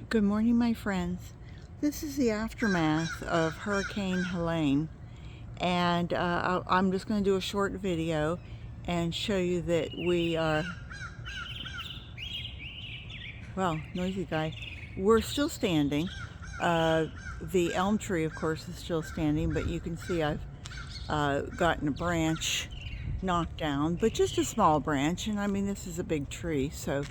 Good morning, my friends. This is the aftermath of Hurricane Helene, and I'm just going to do a short video and show you that we are, well, noisy guy, we're still standing. The elm tree, of course, is still standing, but you can see I've gotten a branch knocked down, but just a small branch, and I mean, this is a big tree, so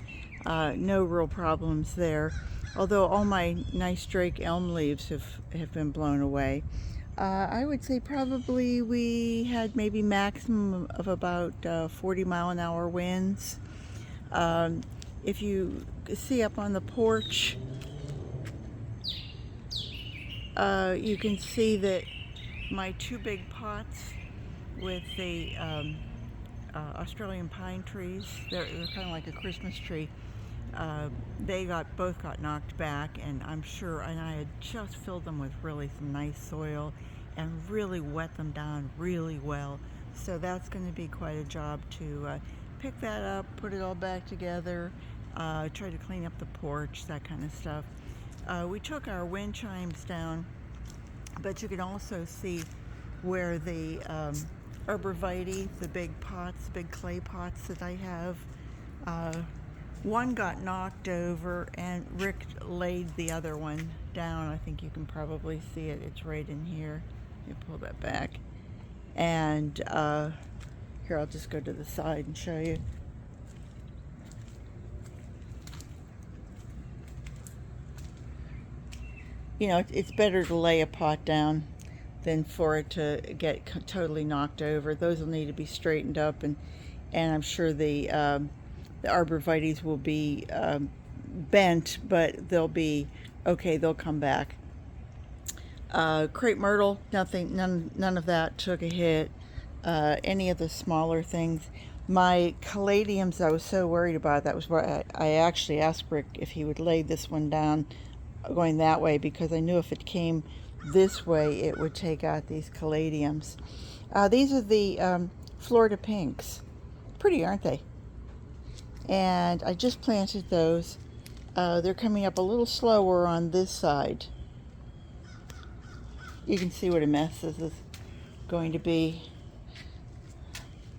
no real problems there. Although all my nice Drake elm leaves have been blown away. I would say probably we had maybe maximum of about 40-mile-an-hour winds. If you see up on the porch, you can see that my two big pots with the Australian pine trees, they're kind of like a Christmas tree. They both got knocked back, and I'm sure, and I had just filled them with really some nice soil and really wet them down really well. So that's going to be quite a job to pick that up, put it all back together, try to clean up the porch, that kind of stuff. We took our wind chimes down, but you can also see where the arborvitae, the big pots, big clay pots that I have, one got knocked over, and Rick laid the other one down. I think you can probably see it. It's right in here. Let me pull that back. And here, I'll just go to the side and show you. You know, it's better to lay a pot down than for it to get totally knocked over. Those will need to be straightened up, and I'm sure the arborvitaes will be bent, but they'll be okay. They'll come back. Crepe myrtle, none of that took a hit. Any of the smaller things. My caladiums, I was so worried about. That was why I actually asked Rick if he would lay this one down going that way, because I knew if it came this way it would take out these caladiums. These are the Florida pinks. Pretty, aren't they? And I just planted those. They're coming up a little slower on this side. You can see what a mess this is going to be.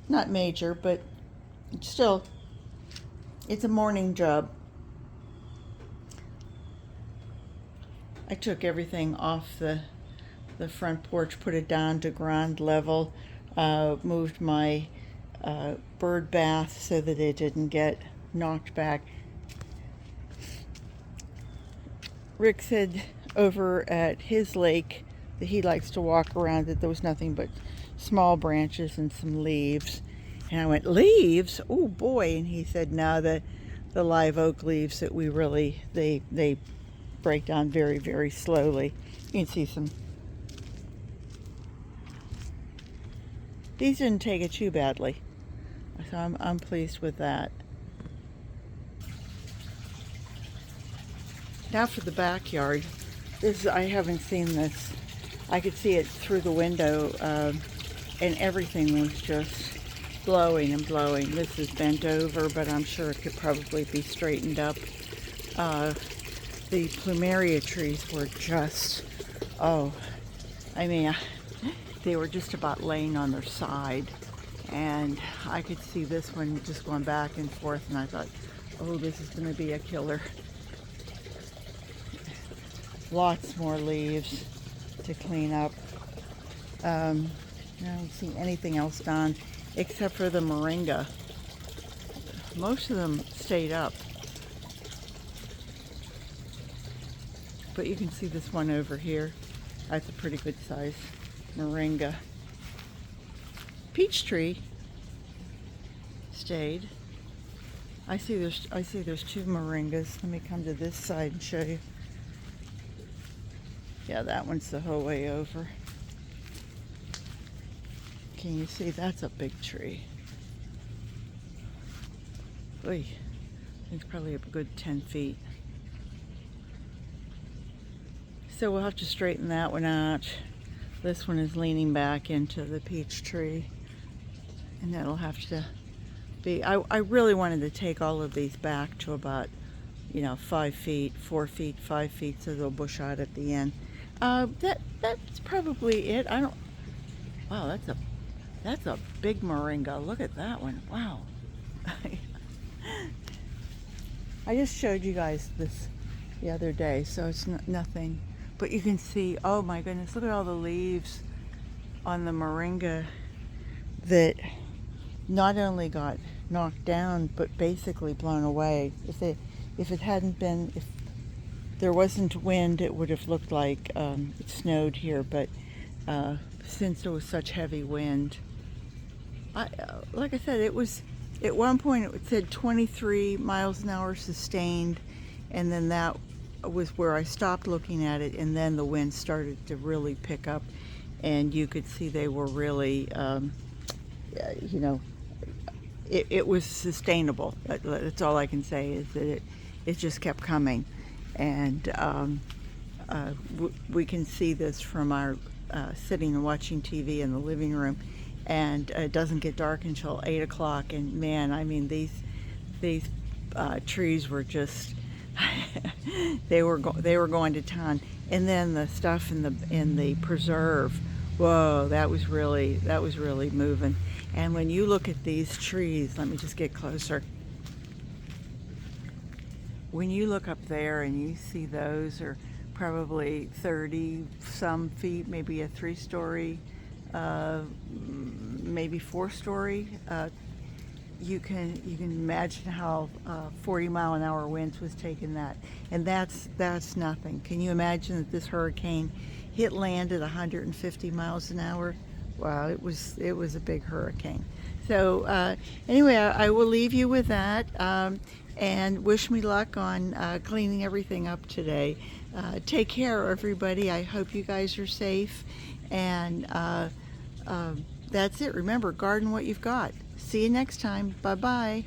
Not major, but still, it's a morning job. I took everything off the front porch, put it down to ground level, moved my bird bath so that it didn't get knocked back. Rick said over at his lake that he likes to walk around, that there was nothing but small branches and some leaves. And I went, leaves? Oh boy. And he said, no, the live oak leaves that we really, they break down very, very slowly. You can see some. These didn't take it too badly, so I'm pleased with that. Now for the backyard. I haven't seen this. I could see it through the window, and everything was just blowing and blowing. This is bent over, but I'm sure it could probably be straightened up. The plumeria trees were just, I mean, they were just about laying on their side, and I could see this one just going back and forth, and I thought, oh, this is going to be a killer. Lots more leaves to clean up. I don't see anything else done except for the moringa. Most of them stayed up. But you can see this one over here. That's a pretty good size moringa. Peach tree stayed. I see there's two moringas. Let me come to this side and show you. Yeah, that one's the whole way over. Can you see? That's a big tree. Oy, it's probably a good 10 feet. So we'll have to straighten that one out. This one is leaning back into the peach tree, and that'll have to be, I really wanted to take all of these back to about 5 feet, 4 feet, 5 feet, so they'll bush out at the end. That's probably it. I don't. Wow, that's a big moringa. Look at that one. Wow. I just showed you guys this the other day, so it's nothing. But you can see, oh my goodness, look at all the leaves on the moringa that not only got knocked down, but basically blown away. If there wasn't wind, it would have looked like it snowed here. But since there was such heavy wind, like I said, it was at one point it said 23 miles an hour sustained, and then that was where I stopped looking at it, and then the wind started to really pick up, and you could see they were really, it was sustainable. That's all I can say, is that it just kept coming, and we can see this from our sitting and watching TV in the living room, and it doesn't get dark until 8 o'clock. And man, I mean, these trees were just they were going to town. And then the stuff in the preserve, whoa, that was really moving. And when you look at these trees, let me just get closer. When you look up there and you see those are probably 30 some feet, maybe a 3-story, maybe 4-story. You can imagine how 40-mile-an-hour winds was taking that, and that's nothing. Can you imagine that this hurricane hit land at 150 miles an hour? Wow, it was a big hurricane. So anyway, I will leave you with that, and wish me luck on cleaning everything up today. Take care, everybody. I hope you guys are safe, and that's it. Remember, garden what you've got. See you next time. Bye-bye.